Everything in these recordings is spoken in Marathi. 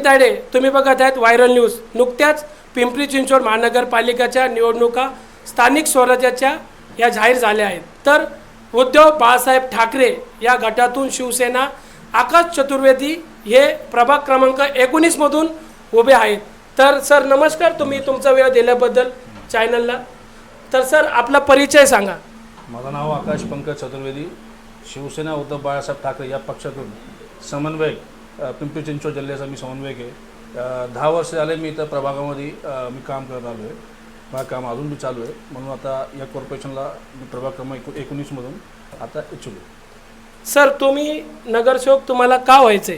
तायडे, तुम्ही बघत आहेत व्हायरल न्यूज। नुकत्याच पिंपरी चिंचवड महानगरपालिकेच्या निवडणुका स्थानिक स्वराज्याच्या या जाहीर झाल्या आहेत। तर उद्धव बाळासाहेब ठाकरे या गटातून शिवसेना आकाश चतुर्वेदी हे प्रभाग क्रमांक 19 मधून उभे आहेत। तर सर नमस्कार, तुम्ही तुमचा वेळ दिल्याबद्दल चॅनलला। तर सर आपला परिचय सांगा। माझं नाव आकाश पंकज चतुर्वेदी, शिवसेना उद्धव बाळासाहेब ठाकरे या पक्षातून समन्वयक, पिंपरी चिंचवड जिल्ह्याचा मी समन्वयक आहे। 10 वर्ष झाले मी इथं प्रभागामध्ये मी काम करत आलो आहे। माझं काम अजून बी चालू आहे, म्हणून आता या कॉर्पोरेशनला प्रभाग क्रमांक 19 मधून आता इच्छुक आहे। सर तुम्ही नगरसेवक तुम्हाला का व्हायचे?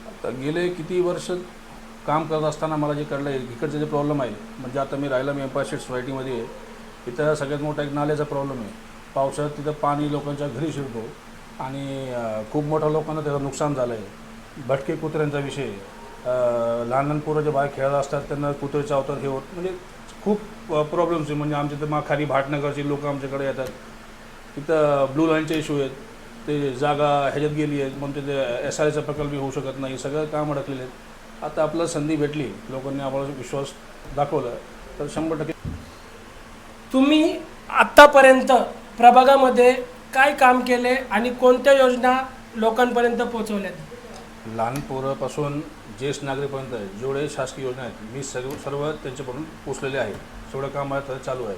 आता गेले किती वर्ष काम करत असताना मला जे कळलं आहे इकडचे जे प्रॉब्लेम आहे, म्हणजे आता मी राहिला मी एम्पायर स्टेट सोसायटीमध्ये आहे, इथं सगळ्यात मोठा एक नाल्याचा प्रॉब्लेम आहे। पावसाळ्यात तिथं पाणी लोकांच्या घरी शिरतो आणि खूप मोठ्या लोकांना त्याचं नुकसान झालं आहे। भटके कुत्र्यांचा विषय, लहान लहान पोरं जे बाहेर खेळत असतात त्यांना कुत्रे चावतात, हे होत म्हणजे खूप प्रॉब्लेम्स आहे। म्हणजे आमच्या इथं खाली भाटनगरची लोक आमच्याकडे येतात, तिथं ब्लू लाईनचे इश्यू आहेत, ते जागा ह्याच्यात गेली आहे म्हणून तिथे SRAचा प्रकल्प होऊ शकत नाही, सगळं काम अडकलेले आहेत। आता आपल्याला संधी भेटली, लोकांनी आम्हाला विश्वास दाखवला, तर 100% तुम्ही आत्तापर्यंत प्रभागामध्ये काय काम केले आणि कोणत्या योजना लोकांपर्यंत पोहोचवल्यात? लहान पोरापासून ज्येष्ठ नागरिकपर्यंत जेवढे शासकीय योजना आहेत मी सर्व त्यांच्याकडून पोचलेले आहे। तेवढं काम माझं चालू आहे।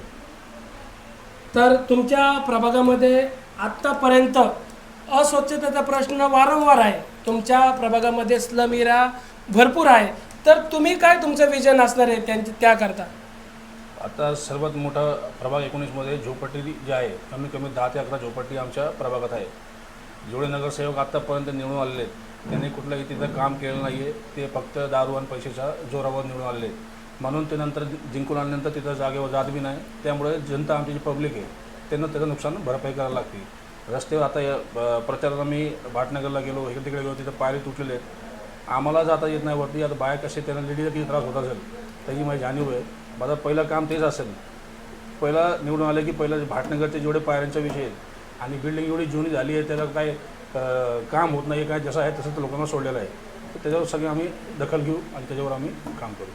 तर तुमच्या प्रभागामध्ये आत्तापर्यंत अस्वच्छतेचा प्रश्न वारंवार आहे, तुमच्या प्रभागामध्ये स्लम एरिया भरपूर आहे, तर तुम्ही काय तुमचं विजन असणार आहे त्याकरता? आता सर्वात मोठा प्रभाग 19 मध्ये झोपडपट्टी जे आहे, कमी कमी 10 ते 11 झोपडपट्टी आमच्या प्रभागात आहे। जेवढे नगरसेवक आत्तापर्यंत निवडून आलेले आहेत त्यांनी कुठलंही तिथं काम केलं नाही आहे, ते फक्त दारू आणि पैशाच्या जोरावर निवडून आलेले आहेत, म्हणून ते नंतर जिंकून आल्यानंतर तिथं जागेवर जात बी नाही। त्यामुळे जनता आमची जी पब्लिक आहे त्यांना त्याचं नुकसान भरपाई करायला लागते। रस्त्यावर आता या प्रचाराला मी भाटनगरला गेलो, इकडे तिकडे गेलो, तिथं पायरी तुटलेले आहेत, आम्हाला जाता येत नाही वरती। आता बाया कसे त्यांना लेडीला किती त्रास होत असेल त्याची माझी जाणीव आहे। माझं पहिलं काम तेच असेल, पहिला निवडून आले की पहिलं भाटनगरचे जेवढे पायऱ्यांचा विषय आहेत आणि बिल्डिंग एवढी जुनी झाली आहे त्याला काय काम होत नाही, काय जसं आहे तसं तर लोकांना सोडलेलं आहे, तर त्याच्यावर सगळे आम्ही दखल घेऊ आणि त्याच्यावर आम्ही काम करू।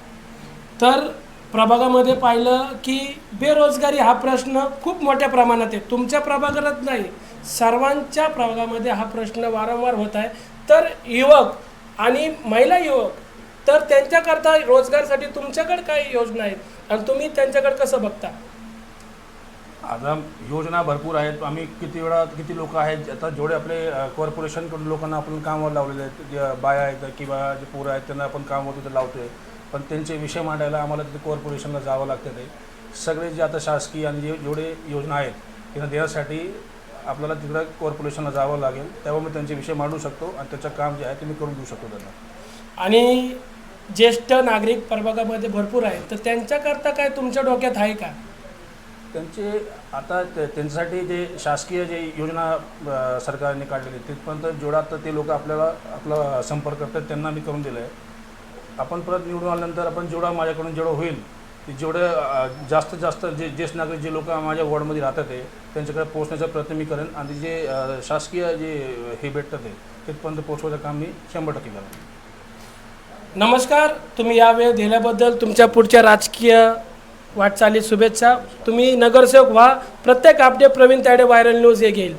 तर प्रभागामध्ये पाहिलं की बेरोजगारी हा प्रश्न खूप मोठ्या प्रमाणात आहे, तुमच्या प्रभागात नाही सर्वांच्या प्रभागामध्ये हा प्रश्न वारंवार होत आहे। तर युवक आणि महिला युवक, तर त्यांच्याकरता रोजगारसाठी तुमच्याकडे काय योजना आहेत आणि तुम्ही त्यांच्याकडे कसं बघता? आता योजना भरपूर आहेत, आम्ही किती लोक आहेत, आता जेवढे आपले कॉर्पोरेशनकडून लोकांना आपण कामावर लावलेले आहेत, जे बाया आहेत किंवा जे पोरं आहेत त्यांना आपण कामावर तिथं लावतो आहे, पण त्यांचे विषय मांडायला आम्हाला तिथे कॉर्पोरेशनला जावं लागतं। ते सगळे जे आता शासकीय आणि जेवढे योजना आहेत त्यांना देण्यासाठी आपल्याला तिकडं कॉर्पोरेशनला जावं लागेल, तेव्हा मी त्यांचे विषय मांडू शकतो आणि त्याचं काम जे आहे ते मी करून देऊ शकतो त्यांना। आणि ज्येष्ठ नागरिक प्रभागामध्ये भरपूर आहेत, तर त्यांच्याकरता काय तुमच्या डोक्यात आहे का? त्यांचे आता त्यांच्यासाठी जे शासकीय जे योजना सरकारने काढलेली तिथपर्यंत जेवढा तर ते लोक आपला संपर्क करतात त्यांना मी करून दिलं आहे। आपण परत निवडून आल्यानंतर आपण जेवढा माझ्याकडून जेवढं होईल ते जेवढं जास्तीत जास्त जे ज्येष्ठ नागरिक जे लोक माझ्या वॉर्डमध्ये राहतात आहे त्यांच्याकडे पोहोचण्याचा प्रयत्न मी करेन आणि जे शासकीय जे हे भेटतात आहे तिथपर्यंत पोहोचवायचं काम मी 100% करेन। नमस्कार, तुम्ही या वेळ दिल्याबद्दल तुमच्या पुढच्या राजकीय वाटचालीत शुभेच्छा। तुम्ही नगरसेवक व्हा, प्रत्येक update Praveen Tayde viral news हे घेईल।